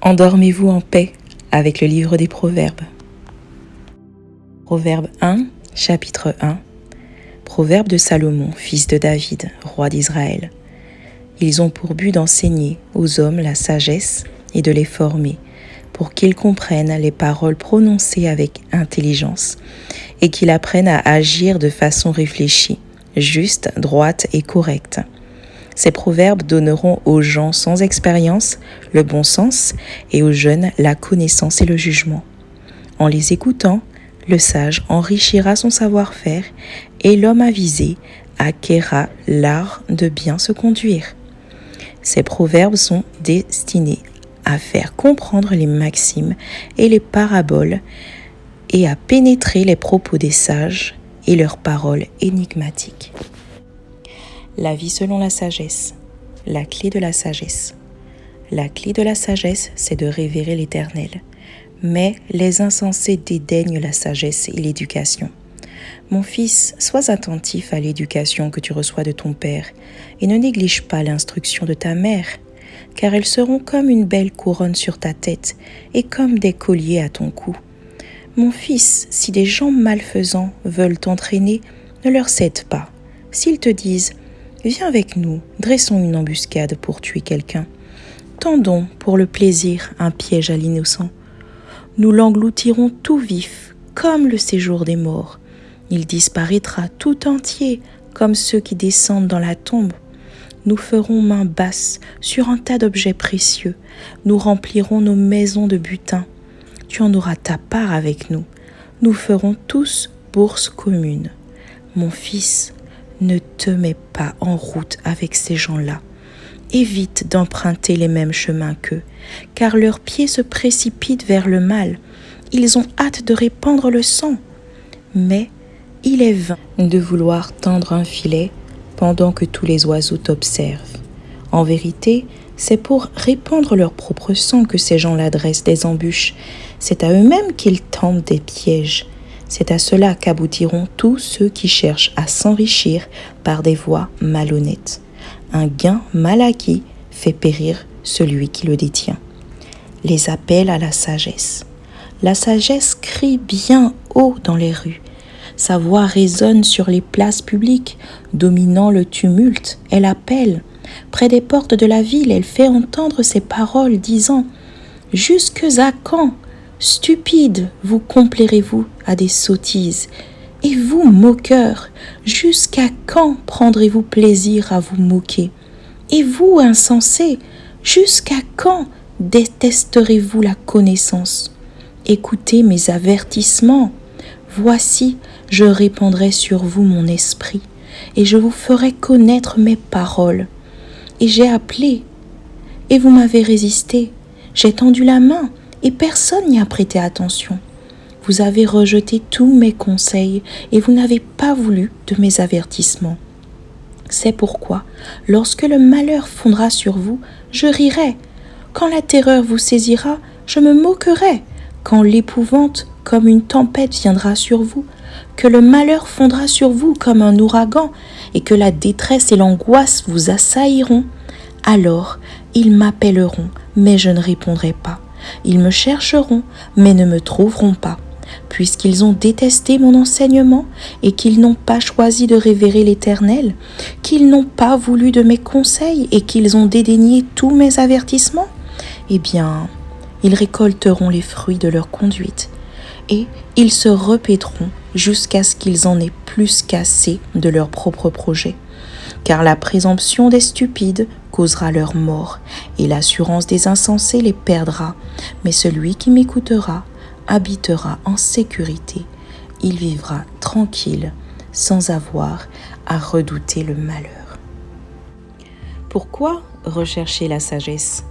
Endormez-vous en paix avec le livre des Proverbes. Proverbe 1, chapitre 1. Proverbe de Salomon, fils de David, roi d'Israël. Ils ont pour but d'enseigner aux hommes la sagesse et de les former, pour qu'ils comprennent les paroles prononcées avec intelligence et qu'ils apprennent à agir de façon réfléchie, juste, droite et correcte. Ces proverbes donneront aux gens sans expérience le bon sens et aux jeunes la connaissance et le jugement. En les écoutant, le sage enrichira son savoir-faire et l'homme avisé acquérera l'art de bien se conduire. Ces proverbes sont destinés à faire comprendre les maximes et les paraboles et à pénétrer les propos des sages et leurs paroles énigmatiques. La vie selon la sagesse, la clé de la sagesse. La clé de la sagesse, c'est de révérer l'Éternel. Mais les insensés dédaignent la sagesse et l'éducation. Mon fils, sois attentif à l'éducation que tu reçois de ton père et ne néglige pas l'instruction de ta mère, car elles seront comme une belle couronne sur ta tête et comme des colliers à ton cou. Mon fils, si des gens malfaisants veulent t'entraîner, ne leur cède pas. S'ils te disent « Viens avec nous, dressons une embuscade pour tuer quelqu'un. Tendons pour le plaisir un piège à l'innocent. Nous l'engloutirons tout vif, comme le séjour des morts. Il disparaîtra tout entier, comme ceux qui descendent dans la tombe. Nous ferons main basse sur un tas d'objets précieux. Nous remplirons nos maisons de butin. Tu en auras ta part avec nous. Nous ferons tous bourse commune. Mon fils, ne te mets pas en route avec ces gens-là. Évite d'emprunter les mêmes chemins qu'eux, car leurs pieds se précipitent vers le mal. Ils ont hâte de répandre le sang. Mais il est vain de vouloir tendre un filet pendant que tous les oiseaux t'observent. En vérité, c'est pour répandre leur propre sang que ces gens-là dressent des embûches. C'est à eux-mêmes qu'ils tendent des pièges. C'est à cela qu'aboutiront tous ceux qui cherchent à s'enrichir par des voies malhonnêtes. Un gain mal acquis fait périr celui qui le détient. Les appels à la sagesse. La sagesse crie bien haut dans les rues. Sa voix résonne sur les places publiques, dominant le tumulte. Elle appelle. Près des portes de la ville, elle fait entendre ses paroles, disant « Jusque à quand, stupides, vous complairez-vous à des sottises ? Et vous, moqueurs, jusqu'à quand prendrez-vous plaisir à vous moquer ? Et vous, insensés, jusqu'à quand détesterez-vous la connaissance ? Écoutez mes avertissements. Voici, je répandrai sur vous mon esprit, et je vous ferai connaître mes paroles. Et j'ai appelé, et vous m'avez résisté. J'ai tendu la main, et personne n'y a prêté attention. Vous avez rejeté tous mes conseils et vous n'avez pas voulu de mes avertissements. C'est pourquoi, lorsque le malheur fondra sur vous, je rirai. Quand la terreur vous saisira, je me moquerai. Quand l'épouvante, comme une tempête, viendra sur vous, que le malheur fondra sur vous comme un ouragan et que la détresse et l'angoisse vous assailleront, alors ils m'appelleront, mais je ne répondrai pas. Ils me chercheront, mais ne me trouveront pas. Puisqu'ils ont détesté mon enseignement et qu'ils n'ont pas choisi de révérer l'Éternel, qu'ils n'ont pas voulu de mes conseils et qu'ils ont dédaigné tous mes avertissements, eh bien, ils récolteront les fruits de leur conduite et ils se répéteront jusqu'à ce qu'ils en aient plus qu'assez de leurs propres projets. Car la présomption des stupides causera leur mort et l'assurance des insensés les perdra, mais celui qui m'écoutera habitera en sécurité, il vivra tranquille, sans avoir à redouter le malheur. Pourquoi rechercher la sagesse ?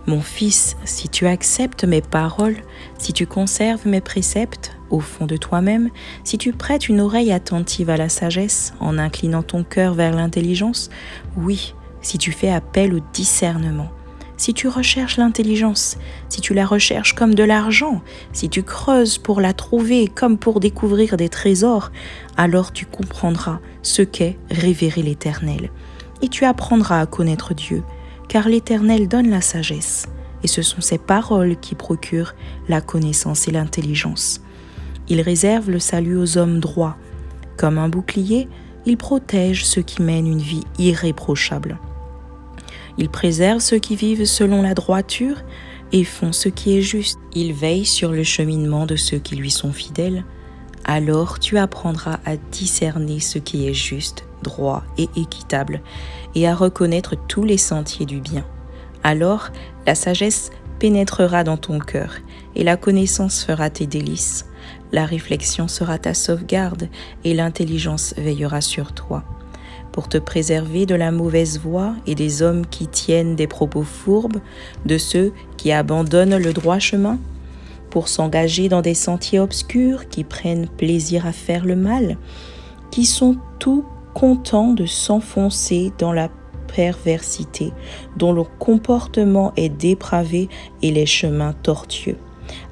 Mon fils, si tu acceptes mes paroles, si tu conserves mes préceptes au fond de toi-même, si tu prêtes une oreille attentive à la sagesse en inclinant ton cœur vers l'intelligence, oui, si tu fais appel au discernement, si tu recherches l'intelligence, si tu la recherches comme de l'argent, si tu creuses pour la trouver comme pour découvrir des trésors, alors tu comprendras ce qu'est révérer l'Éternel. Et tu apprendras à connaître Dieu, car l'Éternel donne la sagesse. et ce sont ses paroles qui procurent la connaissance et l'intelligence. Il réserve le salut aux hommes droits. Comme un bouclier, il protège ceux qui mènent une vie irréprochable. Il préserve ceux qui vivent selon la droiture et font ce qui est juste. Il veille sur le cheminement de ceux qui lui sont fidèles. Alors tu apprendras à discerner ce qui est juste, droit et équitable, et à reconnaître tous les sentiers du bien. Alors la sagesse pénétrera dans ton cœur, et la connaissance fera tes délices. La réflexion sera ta sauvegarde, et l'intelligence veillera sur toi. Pour te préserver de la mauvaise voie et des hommes qui tiennent des propos fourbes, de ceux qui abandonnent le droit chemin, pour s'engager dans des sentiers obscurs qui prennent plaisir à faire le mal, qui sont tout contents de s'enfoncer dans la perversité, dont le comportement est dépravé et les chemins tortueux.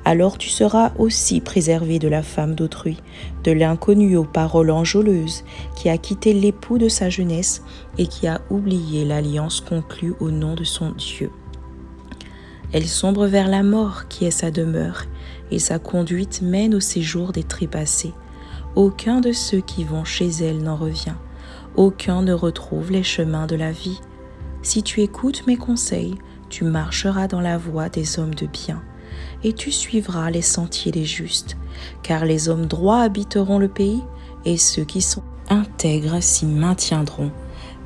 Alors tu seras aussi préservé de la femme d'autrui, de l'inconnu aux paroles enjôleuses, qui a quitté l'époux de sa jeunesse et qui a oublié l'alliance conclue au nom de son Dieu. Elle sombre vers la mort qui est sa demeure, et sa conduite mène au séjour des trépassés. Aucun de ceux qui vont chez elle n'en revient, aucun ne retrouve les chemins de la vie. Si tu écoutes mes conseils, tu marcheras dans la voie des hommes de bien, et tu suivras les sentiers des justes, car les hommes droits habiteront le pays, et ceux qui sont intègres s'y maintiendront,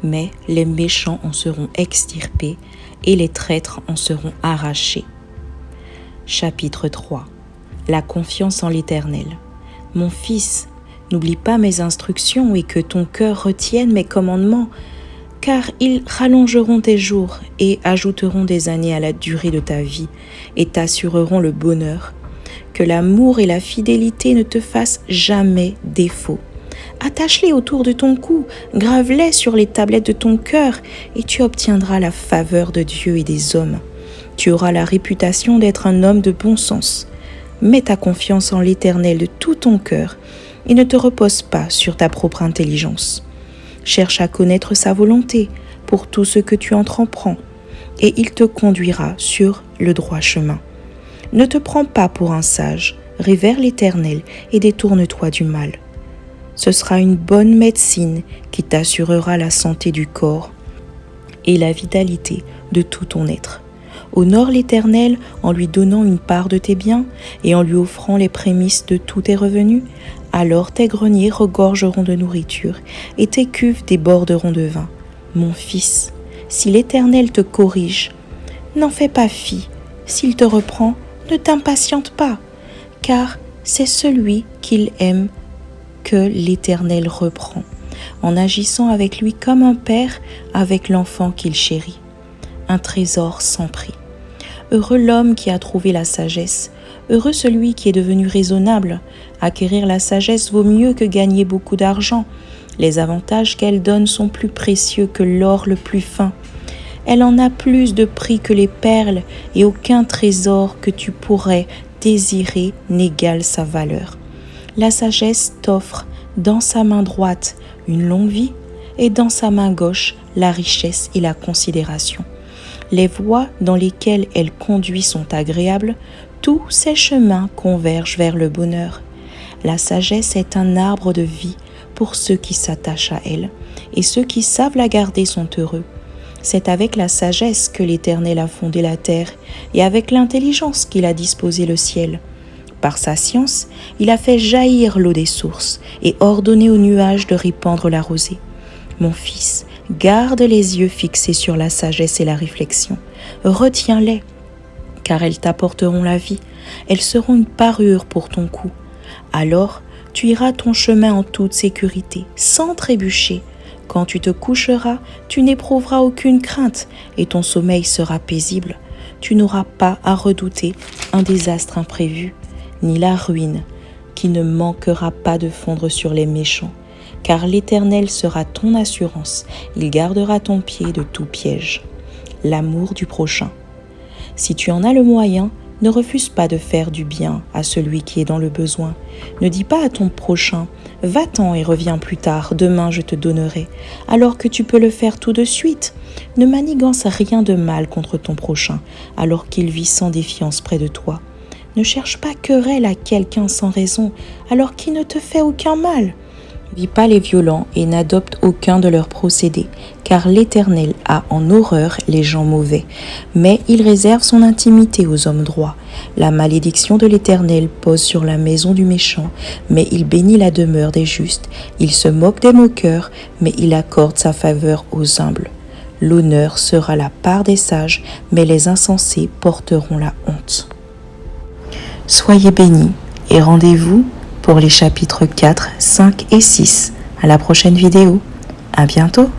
mais les méchants en seront extirpés, et les traîtres en seront arrachés. Chapitre 3. La confiance en l'Éternel. Mon fils, n'oublie pas mes instructions et que ton cœur retienne mes commandements, car ils rallongeront tes jours et ajouteront des années à la durée de ta vie et t'assureront le bonheur. Que l'amour et la fidélité ne te fassent jamais défaut. Attache-les autour de ton cou, grave-les sur les tablettes de ton cœur, et tu obtiendras la faveur de Dieu et des hommes. Tu auras la réputation d'être un homme de bon sens. Mets ta confiance en l'Éternel de tout ton cœur, et ne te repose pas sur ta propre intelligence. Cherche à connaître sa volonté pour tout ce que tu entreprends, et il te conduira sur le droit chemin. Ne te prends pas pour un sage, révère l'Éternel et détourne-toi du mal. Ce sera une bonne médecine qui t'assurera la santé du corps et la vitalité de tout ton être. Honore l'Éternel en lui donnant une part de tes biens et en lui offrant les prémices de tous tes revenus. Alors tes greniers regorgeront de nourriture et tes cuves déborderont de vin. Mon fils, si l'Éternel te corrige, n'en fais pas fi. S'il te reprend, ne t'impatiente pas, car c'est celui qu'il aime que l'Éternel reprend, en agissant avec lui comme un père avec l'enfant qu'il chérit. Un trésor sans prix. Heureux l'homme qui a trouvé la sagesse, heureux celui qui est devenu raisonnable. Acquérir la sagesse vaut mieux que gagner beaucoup d'argent. Les avantages qu'elle donne sont plus précieux que l'or le plus fin. Elle en a plus de prix que les perles, et aucun trésor que tu pourrais désirer n'égale sa valeur. La sagesse t'offre dans sa main droite une longue vie, et dans sa main gauche la richesse et la considération. Les voies dans lesquelles elle conduit sont agréables, tous ses chemins convergent vers le bonheur. La sagesse est un arbre de vie pour ceux qui s'attachent à elle, et ceux qui savent la garder sont heureux. C'est avec la sagesse que l'Éternel a fondé la terre, et avec l'intelligence qu'il a disposé le ciel. Par sa science, il a fait jaillir l'eau des sources, et ordonné aux nuages de répandre la rosée. Mon fils, garde les yeux fixés sur la sagesse et la réflexion. Retiens-les, car elles t'apporteront la vie. Elles seront une parure pour ton cou. Alors, tu iras ton chemin en toute sécurité, sans trébucher. Quand tu te coucheras, tu n'éprouveras aucune crainte, et ton sommeil sera paisible. Tu n'auras pas à redouter un désastre imprévu, ni la ruine, qui ne manquera pas de fondre sur les méchants. Car l'Éternel sera ton assurance, il gardera ton pied de tout piège. L'amour du prochain. Si tu en as le moyen, Ne refuse pas de faire du bien à celui qui est dans le besoin. Ne dis pas à ton prochain « Va-t'en et reviens plus tard, demain je te donnerai », alors que tu peux le faire tout de suite. Ne manigance rien de mal contre ton prochain, alors qu'il vit sans défiance près de toi. Ne cherche pas querelle à quelqu'un sans raison, alors qu'il ne te fait aucun mal. Ne vis pas les violents et n'adopte aucun de leurs procédés, car l'Éternel a en horreur les gens mauvais, mais il réserve son intimité aux hommes droits. La malédiction de l'Éternel pose sur la maison du méchant, mais il bénit la demeure des justes. Il se moque des moqueurs, mais il accorde sa faveur aux humbles. L'honneur sera la part des sages, mais les insensés porteront la honte. Soyez bénis et rendez-vous pour les chapitres 4, 5 et 6. À la prochaine vidéo. À bientôt.